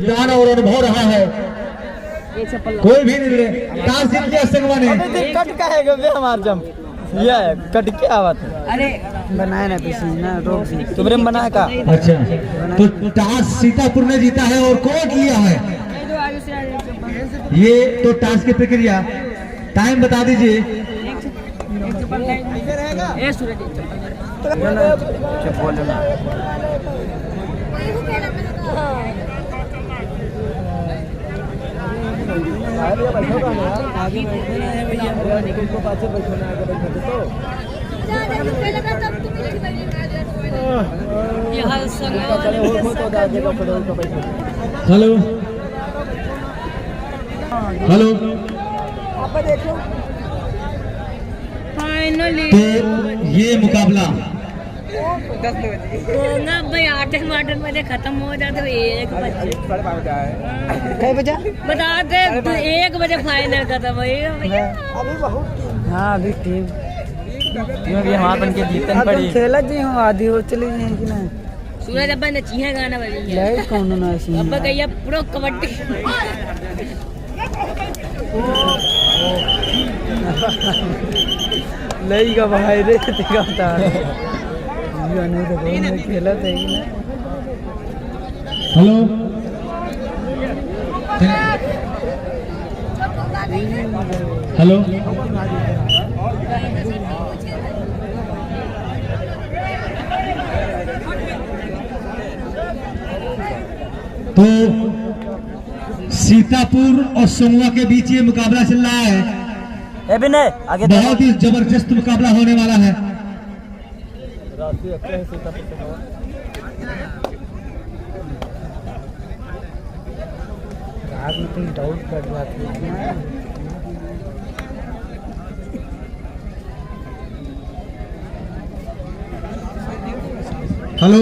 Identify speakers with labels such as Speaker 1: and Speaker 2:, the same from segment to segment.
Speaker 1: ज्ञान और अनुभव रहा है, कोई भी निर्णय टास जीत लिया संगवा ने।
Speaker 2: कट का है हमारा जम ये कट के आवत है।
Speaker 3: अरे
Speaker 2: बनाए ना पीछे ना रोक दी तुमरे में बनाया का।
Speaker 1: अच्छा तो टास सीतापुर ने जीता है और कोट लिया है। ये तो टास की प्रक्रिया टाइम बता दीजिए। हेलो हेलो
Speaker 3: फाइनली
Speaker 1: तो ये मुकाबला
Speaker 3: भाई 8 बजे खत्म हो जाते 1 बजे
Speaker 2: कई बजा
Speaker 3: बताते 1 बजे फाइनल खत्म हो भैया।
Speaker 2: अभी बहुत हाँ अभी टीम भी हमारे बन के जीतन पड़ी खेला जी हम आधी हो चली जाए कि ना
Speaker 3: सूरज अब्बा ने चीहे गाना बजी
Speaker 2: ले कौन ना सी
Speaker 3: अब्बा कहिया प्रो कबड्डी
Speaker 2: नहीं का भाई रे तेरा बता नहीं तो कौन खेला थे कि ना।
Speaker 1: हेलो हेलो तो सीतापुर और सोमुआ के बीच ये मुकाबला चल रहा है।
Speaker 2: आगे
Speaker 1: बहुत ही जबरदस्त मुकाबला होने वाला है।
Speaker 2: डाउट कर रहा था।
Speaker 1: हेलो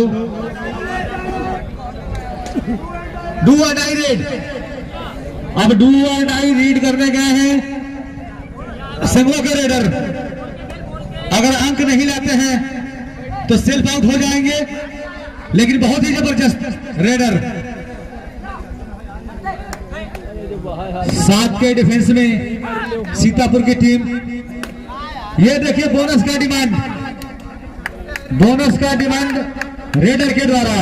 Speaker 1: डू और डाई रेड, अब डू और डाई रीड करने गए हैं संगवा के रेडर। अगर अंक नहीं लाते हैं तो सेल्फ आउट हो जाएंगे, लेकिन बहुत ही जबरदस्त रेडर 7 के डिफेंस में सीतापुर की टीम। ये देखिए बोनस का डिमांड रेडर के द्वारा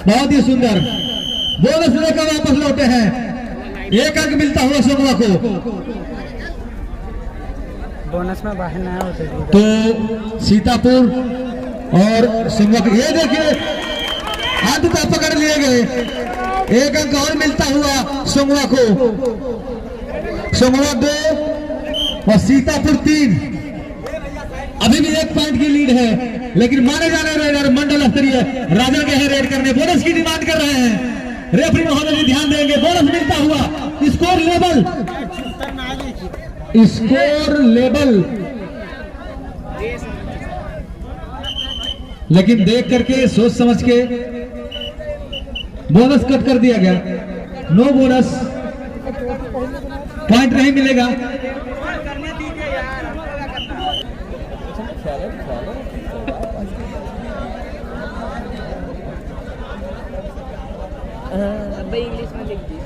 Speaker 1: बहुत ही सुंदर बोनस लेकर वापस लौटे हैं। 1 अंक मिलता हुआ सोमवा को।
Speaker 2: बोनस में बाहर ना होते
Speaker 1: तो सीतापुर और सोमवा को ये देखिए हाथ तो पकड़ लिए गए। 1 अंक और मिलता हुआ सोमवा को। सोमवा 2 और सीतापुर 3। अभी भी 1 पॉइंट की लीड है, लेकिन माने जाने रेडर मंडल स्तरीय राजा के हैं रेड करने। बोनस की डिमांड कर रहे हैं। रेफरी महोदय जी ध्यान देंगे। बोनस मिलता हुआ स्कोर लेवल लेकिन देख करके सोच समझ के बोनस कट कर दिया गया। नो बोनस, पॉइंट नहीं मिलेगा।
Speaker 3: इंग्लिश में लिख दी।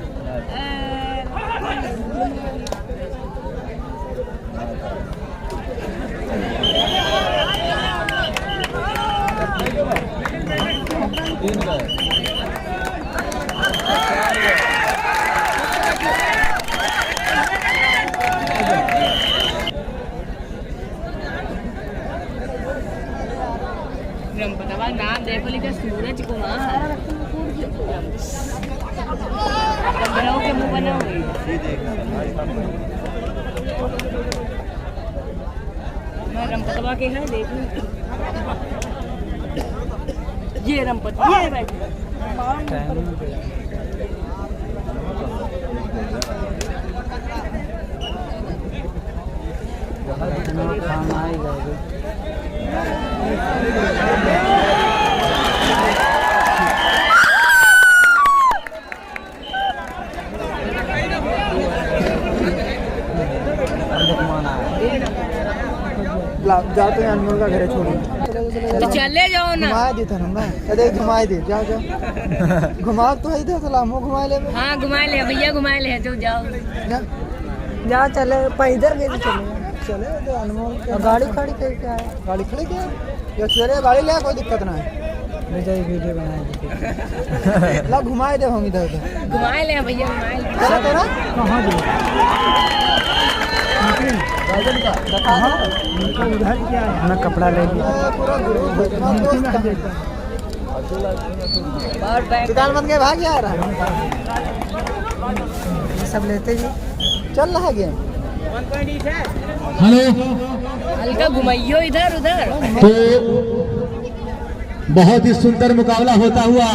Speaker 3: नाम देखो लिखा सूरज कुमार के मुंह बना मैं रमपतवा के है देख ये रमपत ये बैठ
Speaker 2: खाना ही जाएगा। जाते हैं अनमोल का घर छोड़िए।
Speaker 3: तो चले जाओ ना।
Speaker 2: घुमा दी था ना मैं, अरे घुमा दे, जाओ जाओ घुमा तो ही दे, सलाम हो घुमा ले।
Speaker 3: हाँ घुमा ले भैया, घुमा ले जो जाओ
Speaker 2: जा चले पैदल गए चले तो अनमोल गाड़ी खड़ी क्या है, गाड़ी खड़ी क्या है, या चले गाड़ी ले, कोई दिक्कत ना है, ले जाइए वीडियो बनाए ला घुमाए दे हम इधर उधर,
Speaker 3: घुमा ले भैया, घुमा ले।
Speaker 2: चला तेरा कहाँ जी उधर क्या है, मैं कपड़ा ले लिया पूरा दुकान बंद के भाग जा रहा है, सब लेते ही चल रहा है गेम।
Speaker 1: हेलो,
Speaker 3: हल्का घुमाइयो इधर उधर।
Speaker 1: तो बहुत ही सुंदर मुकाबला होता हुआ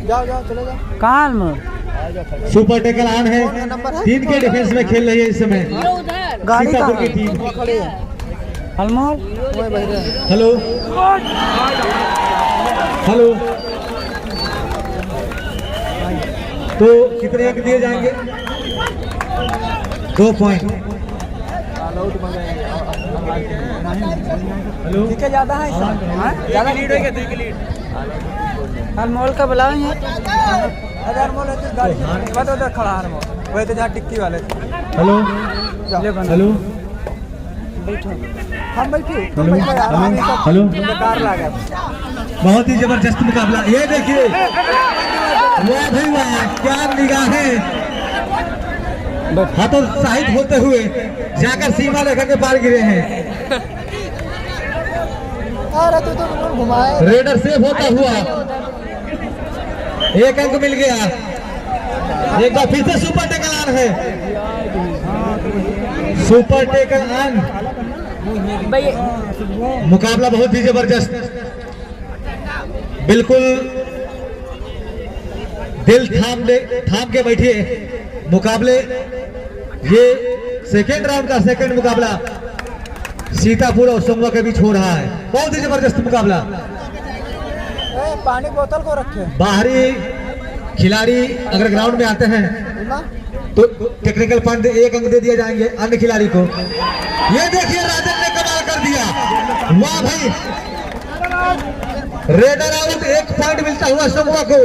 Speaker 2: जाओ जाओ चले जाओ। कहाँ
Speaker 1: सुपर टेकल ऑन है, 3 के डिफेंस में खेल रही है इस समय
Speaker 3: ये उधर
Speaker 2: गाड़ी
Speaker 1: सीतापुर की टीम।
Speaker 2: खड़ी है अनमोल,
Speaker 1: हेलो हेलो, तो कितने अंक दिए जाएंगे? 2 पॉइंट। हेलो,
Speaker 2: ठीक है, ज्यादा है ज्यादा लीड हो गया, अनमोल का बुलाओ यहाँ। अरे अनमोल है गाड़ी तो उधर खड़ा है अनमोल, वही तो जहाँ टिक्की वाले।
Speaker 1: हेलो हेलो
Speaker 2: बैठो, हम बैठे
Speaker 1: हेलो,
Speaker 2: कार ला गया।
Speaker 1: बहुत ही जबरदस्त मुकाबला। ये देखिए, वाह भाई वाह, क्या निगाहें हतोत्साहित होते हुए जाकर सीमा रेखा के पार गिरे हैं।
Speaker 2: अरे तू तो घुमाए,
Speaker 1: रेडर सेफ होता हुआ 1 अंक मिल गया। एक बार फिर से सुपर टेकल ऑन है, सुपर टेकल ऑन। मुकाबला बहुत ही जबरदस्त, बिल्कुल दिल थाम के बैठिए। मुकाबले ये सेकेंड राउंड का सेकेंड मुकाबला सीतापुर और सोमवा के बीच हो रहा है। बहुत ही जबरदस्त मुकाबला।
Speaker 2: पानी बोतल को रखे।
Speaker 1: बाहरी खिलाड़ी अगर ग्राउंड में आते हैं तो टेक्निकल पॉइंट 1 अंक दे दिए जाएंगे अन्य खिलाड़ी को। ये देखिए, राजन ने कमाल कर दिया, वाह भाई। रेडर आउट, 1 पॉइंट मिलता हुआ सोमवा को।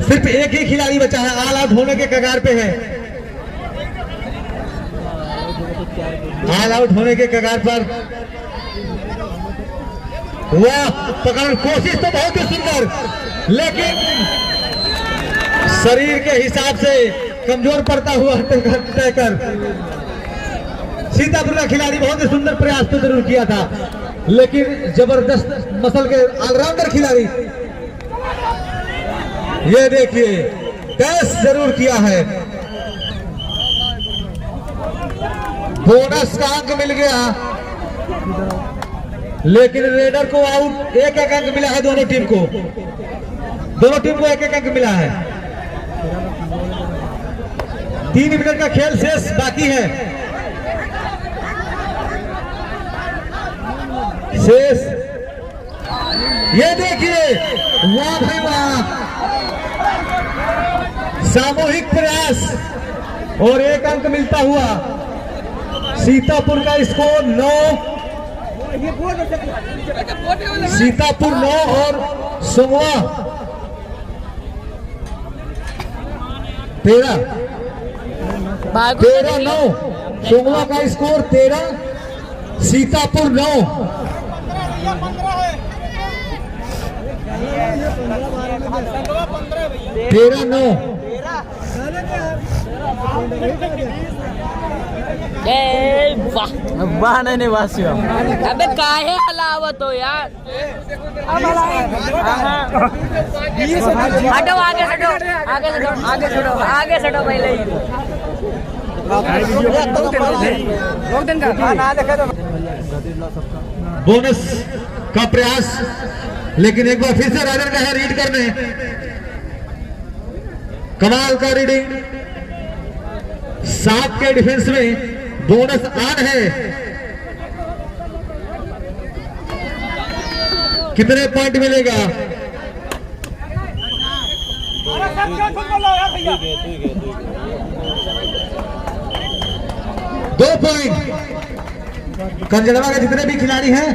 Speaker 1: सिर्फ एक ही खिलाड़ी बचा है, ऑल आउट होने के कगार पे है, ऑल आउट होने के कगार पर। वाह, पकड़ कोशिश तो बहुत ही सुंदर, लेकिन शरीर के हिसाब से कमजोर पड़ता हुआ टेकर। सीतापुर का खिलाड़ी बहुत ही सुंदर प्रयास तो जरूर किया था, लेकिन जबरदस्त मसल के ऑलराउंडर खिलाड़ी ये देखिए टेस्ट जरूर किया है। बोनस का अंक मिल गया, लेकिन रेडर को आउट। 1-1 अंक मिला है दोनों टीम को, दोनों टीम को 1-1 अंक मिला है। 3 मिनट का खेल शेष बाकी है, शेष। ये देखिए, वाह भाई वाह, सामूहिक प्रयास और 1 अंक मिलता हुआ। सीतापुर का स्कोर 9, सीतापुर 9 और सोमवा 13-9। सोमवा का स्कोर 13, सीतापुर 9। तेरह 9।
Speaker 2: वाह नहीं वासी,
Speaker 3: अबे काहे हलावत हो यार। हटो, आगे हटो, आगे हटो, आगे हटो, आगे हटो पहले ही।
Speaker 1: बोनस का प्रयास, लेकिन एक बार फिर से राजन का है रीड करने। कमाल का रीडिंग, 7 के डिफेंस में बोनस ऑन है। कितने पॉइंट मिलेगा? 2 पॉइंट। कंजड़वा के जितने भी खिलाड़ी हैं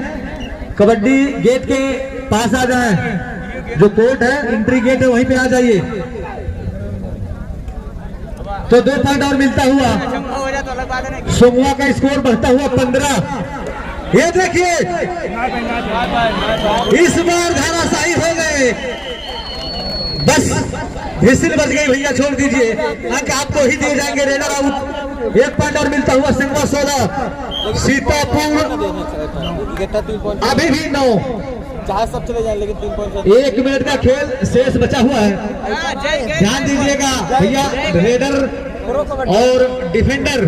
Speaker 1: कबड्डी गेट के पास आ जाएं। जो कोर्ट है एंट्री गेट है वहीं पे आ जाइए। तो 2 पॉइंट और मिलता हुआ सोमुआ का स्कोर बढ़ता हुआ 15। ये देखिए इस बार धाराशाही हो गए। बस विसिल बज गई भैया, छोड़ दीजिए, अंक आपको ही दिए जाएंगे। Raider out. 1 पॉइंट और मिलता हुआ संगवा 16 सीतापुर अभी भी 9।
Speaker 2: सब चले जाए लेकिन 3 पॉइंट
Speaker 1: 1 मिनट का खेल शेष बचा हुआ है। ध्यान दीजिएगा भैया, रेडर और डिफेंडर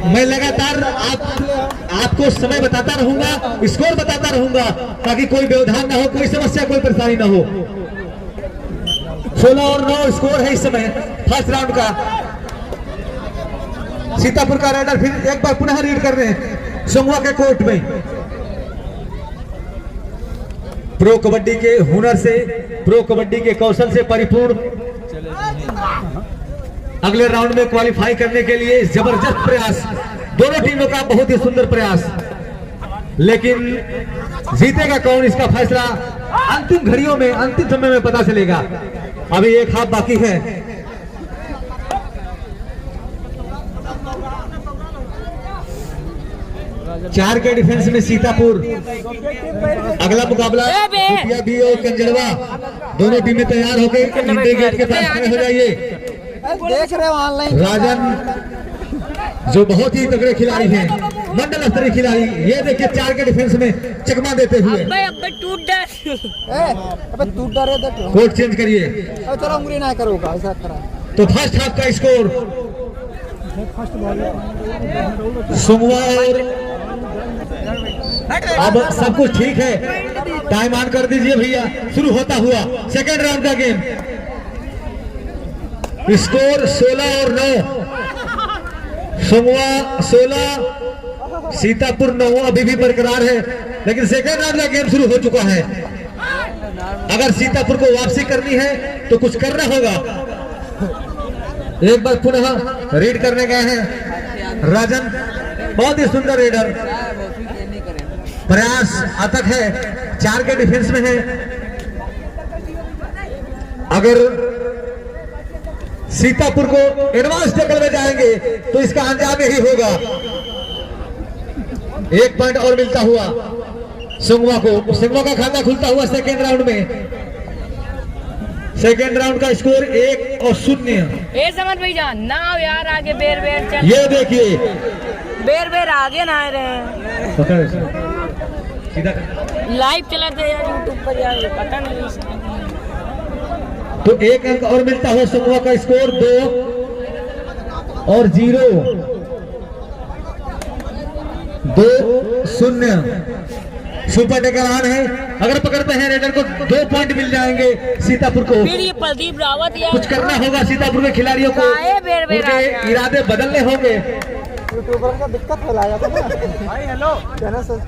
Speaker 1: मैं लगातार आपको समय बताता रहूंगा, स्कोर बताता रहूंगा ताकि कोई व्यवधान ना हो, कोई समस्या कोई परेशानी ना हो। 16 और 9 स्कोर है इस समय फर्स्ट राउंड का। सीतापुर का रेडर फिर एक बार पुनः रीड कर रहे हैं सोमुआ के कोर्ट में। प्रो कबड्डी के हुनर से, प्रो कबड्डी के कौशल से परिपूर्ण अगले राउंड में क्वालिफाई करने के लिए जबरदस्त प्रयास दोनों टीमों का, बहुत ही सुंदर प्रयास। लेकिन जीतेगा कौन इसका फैसला अंतिम घड़ियों में, अंतिम समय में पता चलेगा। अभी 1 हाफ बाकी है। चार के डिफेंस में सीतापुर। अगला मुकाबला बी और कंजड़वा, दोनों टीमें तैयार हो गई। इंटर गेट के पास खड़े हो जाइए।
Speaker 2: देख रहे हो ऑनलाइन
Speaker 1: राजन जो बहुत ही तगड़े खिलाड़ी हैं, मंडल स्तरीय खिलाड़ी, ये देखिए 4 के डिफेंस में चकमा देते हुए।
Speaker 2: अबे तू डरे दे
Speaker 1: कोर्ट चेंज करिए।
Speaker 2: अब चलो उंगली ना करोगा ऐसा करा।
Speaker 1: तो फर्स्ट हाफ का स्कोर सोमुआ और अब सब कुछ ठीक है। टाइम ऑन कर दीजिए भैया। शुरू होता हुआ सेकेंड राउंड का गेम। स्कोर 16 और 9। सोमुआ 16 सीतापुर 9 अभी भी बरकरार है, लेकिन सेकेंड राउंड का गेम शुरू हो चुका है। अगर सीतापुर को वापसी करनी है तो कुछ करना होगा। एक बार पुनः रीड करने गए हैं राजन, बहुत ही सुंदर रेडर, प्रयास अथक है, 4 के डिफेंस में है। अगर सीतापुर को एडवांस टैकल में जाएंगे तो इसका अंजाम यही होगा। 1 पॉइंट और मिलता हुआ सोमुआ को। सोमुआ का खाता खुलता हुआ सेकेंड राउंड में। सेकेंड राउंड का स्कोर 1 और 0।
Speaker 3: ए समझ भैया ना यार, आगे बेर बेर चल।
Speaker 1: ये देखिए
Speaker 3: बेर बेर आगे ना आ रहे
Speaker 1: सीधा
Speaker 3: लाइव चलाते यार यूट्यूब पर यार, पता नहीं।
Speaker 1: तो 1 अंक और मिलता हुआ सोमुआ का स्कोर 2 और 0। 2-0 सुपर टेकर ऑन है। अगर पकड़ते हैं रेडर को 2 पॉइंट मिल जाएंगे सीतापुर को।
Speaker 3: फिर ये प्रदीप रावत यार,
Speaker 1: कुछ करना होगा सीतापुर के खिलाड़ियों को, उनके इरादे बदलने होंगे।
Speaker 2: यूट्यूबर का दिक्कत फैलाया था ना भाई। हेलो कहना सर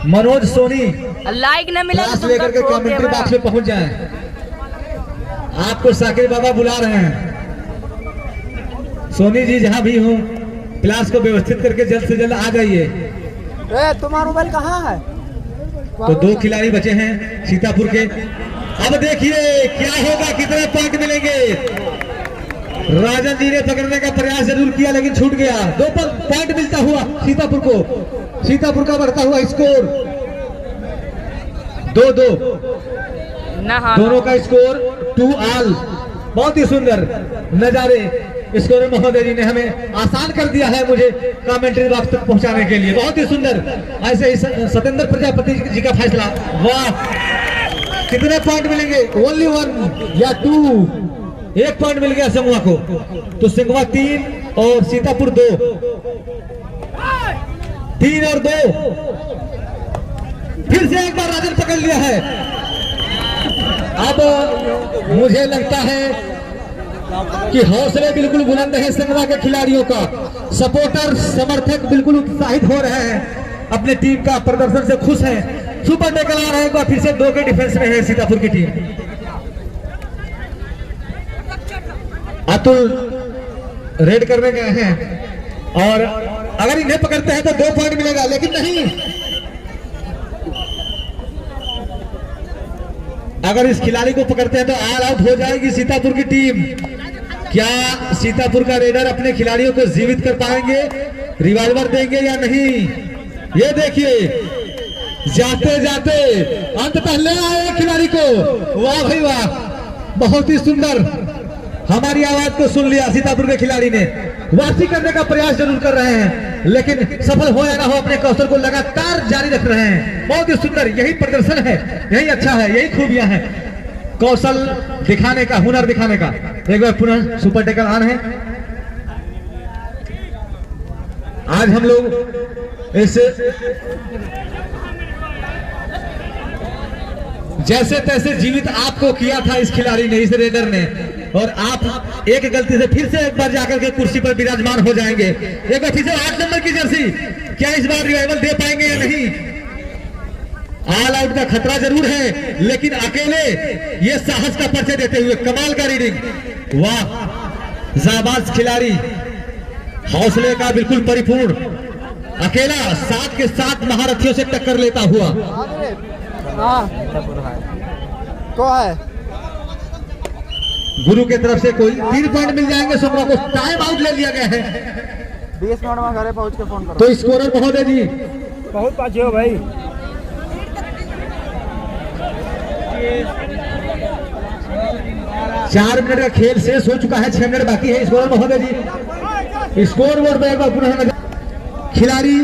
Speaker 1: मनोज सोनी
Speaker 3: लाइक न मिला
Speaker 1: क्लास लेकर के कमेंट्री बॉक्स में पहुंच जाएं। आपको साकिर बाबा बुला रहे हैं। सोनी जी जहां भी हो क्लास को व्यवस्थित करके जल्द से जल्द आ जाइए।
Speaker 2: तुम्हारा मोबाइल कहाँ है?
Speaker 1: तो 2 खिलाड़ी बचे हैं सीतापुर के। अब देखिए क्या होगा, कितने पॉइंट मिलेंगे। राजन जी ने पकड़ने का प्रयास जरूर किया लेकिन छूट गया। 2 पॉइंट मिलता हुआ सीतापुर को। सीतापुर का बढ़ता हुआ स्कोर 2-2। दोनों का स्कोर 2 ऑल। बहुत ही सुंदर नजारे स्कोर महोदय जी ने हमें आसान कर दिया है मुझे कमेंट्री बॉक्स तक पहुंचाने के लिए। बहुत ही सुंदर। ऐसे ही सत्येंद्र प्रजापति जी का फैसला। वाह, कितने पॉइंट मिलेंगे? ओनली 1 या 2। 1 पॉइंट मिल गया समूह को। तो सिंगवा 3 और सीतापुर 2। 3 और 2। फिर से एक बार राजन पकड़ लिया है। अब मुझे लगता है कि हौसले बिल्कुल बुलंद है संगवा के खिलाड़ियों का। सपोर्टर समर्थक बिल्कुल उत्साहित हो रहे हैं, अपने टीम का प्रदर्शन से खुश हैं। सुपर टेकल आ रहे हैं। फिर से 2 के डिफेंस में है सीतापुर की टीम। अतुल रेड करने गए हैं और अगर इन्हें पकड़ते हैं तो 2 पॉइंट मिलेगा, लेकिन नहीं, अगर इस खिलाड़ी को पकड़ते हैं तो ऑल आउट हो जाएगी सीतापुर की टीम। क्या सीतापुर का रेडर अपने खिलाड़ियों को जीवित कर पाएंगे, रिवाल्वर देंगे या नहीं? ये देखिए, जाते जाते अंततः ले आए खिलाड़ी को। वाह भाई वाह, बहुत ही सुंदर। हमारी आवाज को सुन लिया सीतापुर के खिलाड़ी ने, वापसी करने का प्रयास जरूर कर रहे हैं, लेकिन सफल हो या ना हो अपने कौशल को लगातार जारी रख रहे हैं। बहुत ही सुंदर, यही प्रदर्शन है, यही अच्छा है, यही खूबियां हैं, कौशल दिखाने का, हुनर दिखाने का। एक बार पुनः सुपर टेकर ऑन है। आज हम लोग इस जैसे तैसे जीवित आपको किया था इस खिलाड़ी ने, इस रेडर ने, और आप एक गलती से फिर से एक बार जाकर के कुर्सी पर विराजमान हो जाएंगे। एक बार फिर से 8 नंबर की जर्सी, क्या इस बार रिवाइवल दे पाएंगे या नहीं? ऑल आउट का खतरा जरूर है, लेकिन अकेले ये साहस का परिचय देते हुए कमाल का रीडिंग। वाह, जाबाज खिलाड़ी, हौसले का बिल्कुल परिपूर्ण, अकेला 7 के 7 महारथियों से टक्कर लेता हुआ।
Speaker 2: को है
Speaker 1: गुरु के तरफ से कोई 3 पॉइंट मिल जाएंगे सोमवा को। टाइम आउट ले लिया गया है।
Speaker 2: 20 मिनट में घरे पहुंच के फोन करो।
Speaker 1: तो स्कोरर महोदय जी,
Speaker 2: बहुत पाछे हो भाई।
Speaker 1: 4 मिनट का खेल शेष हो चुका है, 6 मिनट बाकी है। स्कोरर महोदय जी, स्कोर बोर्ड पर एक बार पुनः नजर। खिलाड़ी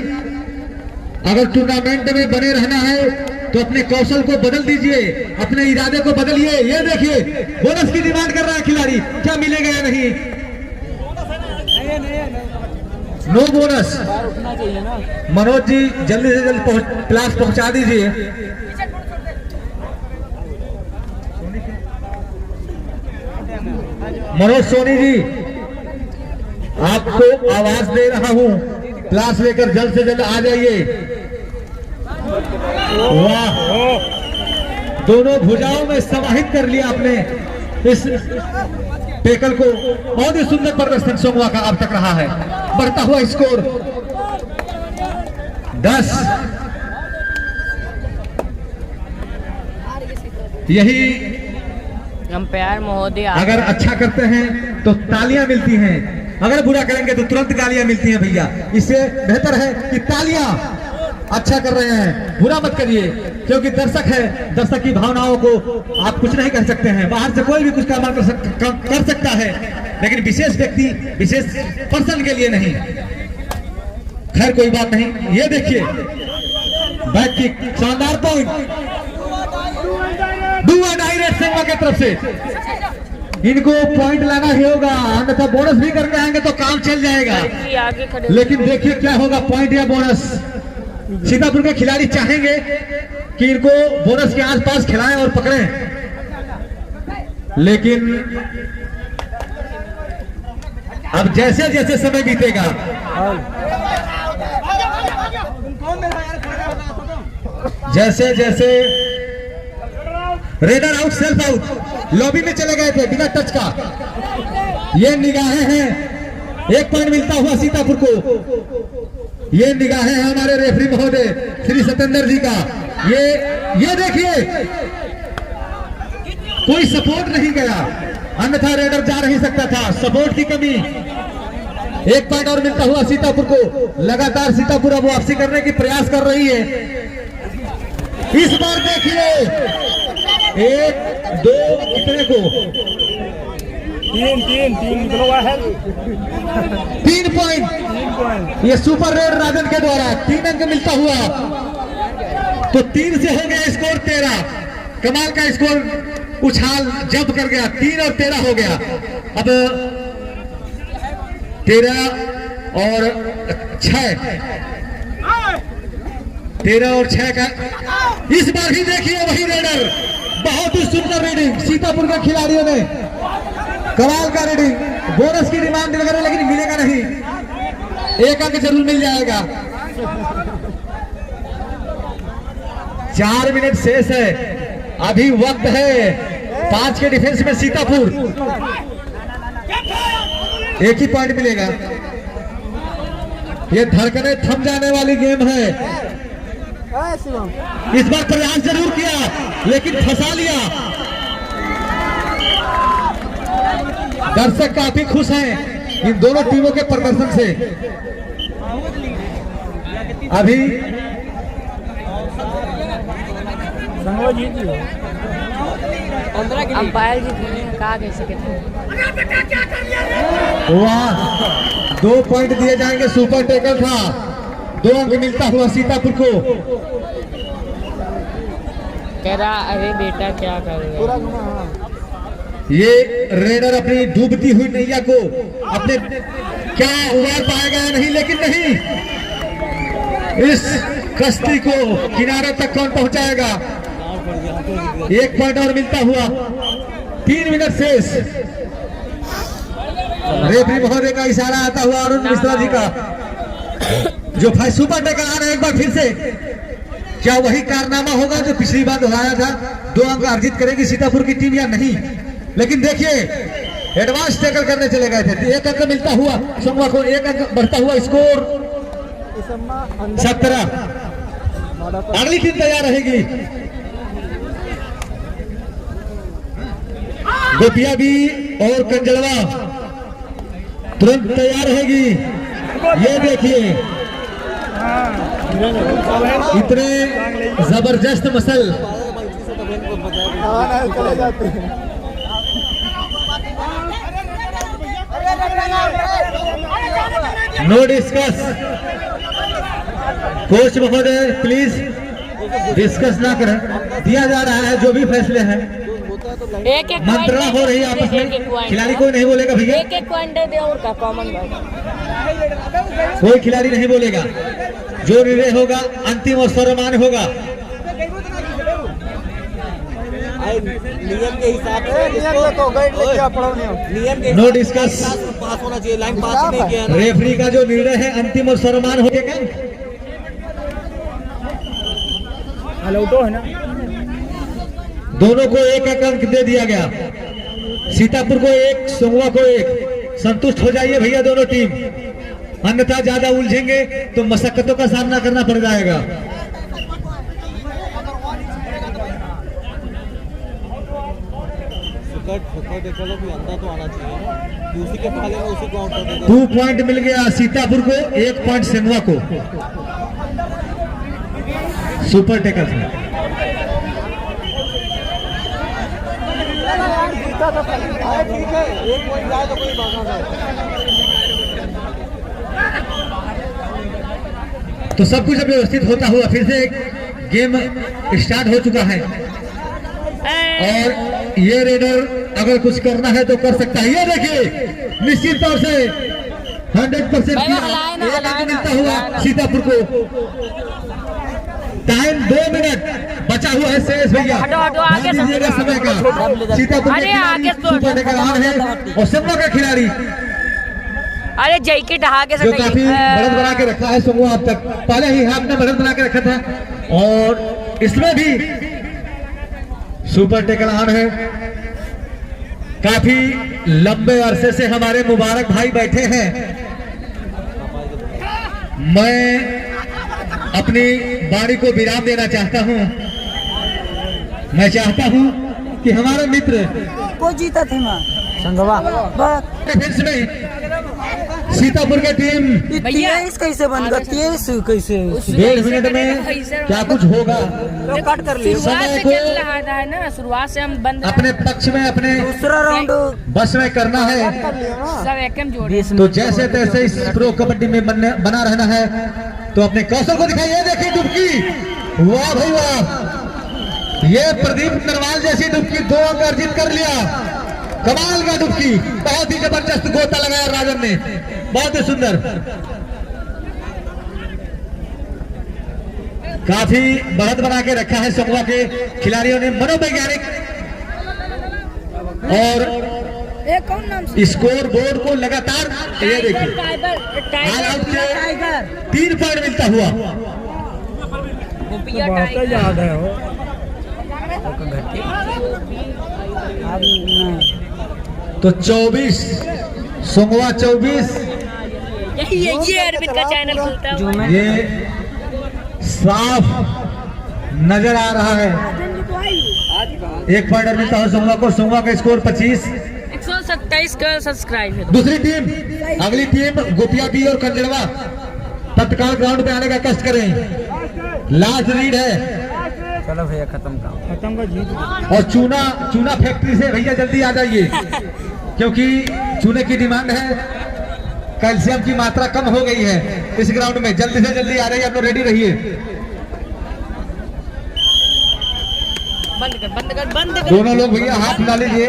Speaker 1: अगर टूर्नामेंट में बने रहना है तो अपने कौशल को बदल दीजिए, अपने इरादे को बदलिए। ये देखिए, बोनस की डिमांड कर रहा है खिलाड़ी, क्या मिलेगा या नहीं? No bonus.
Speaker 2: उठना चाहिए ना।
Speaker 1: मनोज जी, जल्दी से जल्दी क्लास पहुंचा दीजिए। मनोज सोनी जी, आपको आवाज दे रहा हूं, क्लास लेकर जल्द से जल्द आ जाइए। वाह, दोनों भुजाओं में समाहित कर लिया आपने इस टेकल को। बहुत ही सुंदर प्रदर्शन सोमवा का अब तक रहा है। बढ़ता हुआ स्कोर 10। यही
Speaker 3: अंपायर महोदय
Speaker 1: अगर अच्छा करते हैं तो तालियां मिलती हैं, अगर बुरा करेंगे तो तुरंत गालियां मिलती हैं। भैया, इससे बेहतर है कि तालियां अच्छा कर रहे हैं, बुरा मत करिए, क्योंकि दर्शक है, दर्शक की भावनाओं को आप कुछ नहीं कह सकते हैं। बाहर से कोई भी कुछ काम कर सकता है, लेकिन विशेष व्यक्ति, विशेष पर्सन के लिए नहीं। खैर, कोई बात नहीं। ये देखिए, बैक किक, शानदार पॉइंट, डू एंड डायरेक्ट सेवा की तरफ से। इनको पॉइंट लाना ही होगा, अन्यथा बोनस भी करके आएंगे तो काम चल जाएगा।
Speaker 3: आगे खड़े।
Speaker 1: लेकिन देखिए क्या होगा, पॉइंट या बोनस। सीतापुर के खिलाड़ी चाहेंगे कि इनको बोनस के आसपास खिलाएं और पकड़ें, लेकिन अब जैसे जैसे समय बीतेगा, जैसे जैसे raider out, self out, lobby में चले गए थे बिना टच का। ये निगाहें हैं, 1 पॉइंट मिलता हुआ सीतापुर को। ये निगाहें हैं हमारे रेफरी महोदय श्री सत्येंद्र जी का। ये देखिए, कोई सपोर्ट नहीं गया, अन्यथा रेडर जा नहीं सकता था, सपोर्ट की कमी। 1 पॉइंट और मिलता हुआ सीतापुर को। लगातार सीतापुर अब वापसी करने की प्रयास कर रही है। इस बार देखिए, 1 2 कितने को
Speaker 2: 3 निकला है।
Speaker 1: 3 पॉइंट ये सुपर रेड राजन के द्वारा 3 अंक मिलता हुआ, तो 3 से हो गया स्कोर 13। कमाल का स्कोर उछाल जब कर गया, 3 और 13 हो गया। अब 13 और 6, 13 और 6 का इस बार भी देखिए वही रेडर। बहुत ही सुंदर रीडिंग सीतापुर के खिलाड़ियों ने, कमाल का रीडिंग। बोनस की डिमांड लग रही है, लेकिन मिलेगा नहीं, 1 अंक जरूर मिल जाएगा। 4 मिनट शेष है, अभी वक्त है। 5 के डिफेंस में सीतापुर, 1 ही पॉइंट मिलेगा। ये धड़कने थम जाने वाली गेम है।
Speaker 2: शिवम
Speaker 1: इस बार प्रयास जरूर किया लेकिन फंसा लिया। दर्शक काफी खुश हैं इन दोनों टीमों के प्रदर्शन से। अभी
Speaker 3: अंपायर जी कहा कैसे
Speaker 1: वाह, 2 पॉइंट दिए जाएंगे। सुपर टैकल था, 2 अंक मिलता हुआ सीतापुर को।
Speaker 3: कह रहा अरे बेटा क्या कर रहे
Speaker 2: पूरा
Speaker 3: हो?
Speaker 2: घुमा।
Speaker 1: ये रेडर अपनी डूबती हुई नैया को अपने क्या उबार पाएगा या नहीं, लेकिन नहीं, इस कश्ती को किनारे तक कौन पहुंचाएगा। 1 पॉइंट और मिलता हुआ, 3 मिनट शेष। रेफरी महोदय का इशारा आता हुआ अरुण मिश्रा जी का, जो भाई सुपर टैकल आ रहे हैं। एक बार फिर से क्या वही कारनामा होगा जो पिछली बार दोहराया था? 2 अंक अर्जित करेगी सीतापुर की टीम या नहीं? लेकिन देखिए, एडवांस टैकल करने चले गए थे। 1 अंक मिलता हुआ संगवा को, 1 अंक बढ़ता हुआ स्कोर 17। अगली टीम तैयार रहेगी। गोपिया भी और कंजलवा तुरंत तैयार रहेगी। ये देखिए, इतने जबरदस्त मसल।
Speaker 2: चले जाते हैं।
Speaker 1: Know discuss. कोच महोदय प्लीज डिस्कस ना करें। दिया जा रहा है जो भी फैसले हैं।
Speaker 3: एक
Speaker 1: मंत्रणा हो रही है आपस में। खिलाड़ी कोई नहीं बोलेगा भैया,
Speaker 3: एक पॉइंट दे और का कॉमन
Speaker 1: कोई खिलाड़ी नहीं बोलेगा। जो निर्णय होगा अंतिम और सर्वमान्य होगा।
Speaker 2: नियम के हिसाब से नियम के
Speaker 1: नो डिस्कस।
Speaker 4: पास होना चाहिए, लाइन पास नहीं किया ना।
Speaker 1: रेफरी का जो निर्णय है अंतिम और सर्वमान्य हो जाएगा।
Speaker 2: अलौटो है ना।
Speaker 1: दोनों को 1 अंक दे दिया गया। सीतापुर को 1, सोंगवा को 1। संतुष्ट हो जाइए भैया दोनों टीम, अन्यथा ज्यादा उलझेंगे तो मशक्कतों का सामना करना पड़ जाएगा।
Speaker 4: चलो भी अंदर तो आना चाहिए। उसी के भाले में उसी को आउट कर देगा।
Speaker 1: 2 पॉइंट मिल गया सीतापुर को, 1 पॉइंट संगवा को। सुपर टैकल से
Speaker 2: ठीक है, 1 पॉइंट जाए तो कोई बात नहीं।
Speaker 1: तो सब कुछ अब व्यवस्थित होता हुआ फिर से गेम स्टार्ट हो चुका है। और ये रेडर अगर कुछ करना है तो कर सकता है। ये देखिए, निश्चित तौर से 100% मिलता हुआ सीतापुर को। टाइम 2 मिनट बचा हुआ है शेष भैया, ध्यान दीजिएगा समय का। सीतापुर के खिलाड़ी सुपर टैकल ऑन है और संगवा का खिलाड़ी
Speaker 3: अरे जैकेट आगे से
Speaker 1: जो काफी बढ़त बना के रखा है। संगवा अब तक पहले ही आपने बढ़त बना के रखा था और इसमें भी सुपर टैकल ऑन है। काफी लंबे अरसे से हमारे मुबारक भाई बैठे हैं। मैं अपनी वाणी को विराम देना चाहता हूं। मैं चाहता हूं कि हमारे मित्र
Speaker 2: को जीता थे मां संगवा
Speaker 1: डिफेंस में सीतापुर की टीम
Speaker 3: भैया
Speaker 2: 23 कैसे बन गया? 23 कैसे?
Speaker 1: 1.5 मिनट में क्या कुछ होगा।
Speaker 2: कट कर लिया।
Speaker 3: शुरुआत
Speaker 1: समय
Speaker 3: से
Speaker 1: को
Speaker 3: चल रहा था ना, शुरुआत से हम बंद
Speaker 1: अपने पक्ष में, अपने
Speaker 2: दूसरा राउंड
Speaker 1: बस में करना है।
Speaker 3: सब एकम जोड़े।
Speaker 1: तो जैसे तैसे इस प्रो कबड्डी में बना रहना है। तो अपने कौशल को दिखाइए। देखिए डुबकी, वाह भाई वाह। ये प्रदीप नरवाल जैसी डुबकी 2 अंक अर्जित कर लिया। कमाल का डुबकी, बहुत ही जबरदस्त गोता लगाया राजन ने, बहुत ही सुंदर। काफी बढ़त बना के रखा है संगवा के खिलाड़ियों ने। मनोवैज्ञानिक और
Speaker 3: कौन नाम
Speaker 1: स्कोर बोर्ड को लगातार ये देखिए ऑल आउट के 3 पॉइंट मिलता हुआ।
Speaker 2: याद है वो तो
Speaker 1: 24 संगवा 24
Speaker 3: ये अरविंद का चैनल खुलता है।
Speaker 2: जो मैं
Speaker 1: ये साफ नजर आ रहा है। एक पॉइंट मिलता है सोमवा को। सोमवा का स्कोर 25।
Speaker 3: 127 का सब्सक्राइब है।
Speaker 1: दूसरी टीम, अगली टीम गोपिया बी और कंजड़वा तत्काल ग्राउंड पे आने का कष्ट करें। लास्ट रीड है
Speaker 2: चलो भैया खत्म का जीत।
Speaker 1: और चूना फैक्ट्री से भैया जल्दी आ जाइए, क्योंकि चूने की डिमांड है। कैल्शियम की मात्रा कम हो गई है इस ग्राउंड में। जल्दी से जल्दी आ रही है, आप लोग रेडी रहिए।
Speaker 3: बंद कर।
Speaker 1: दोनों लोग भैया हाथ मिला लीजिए।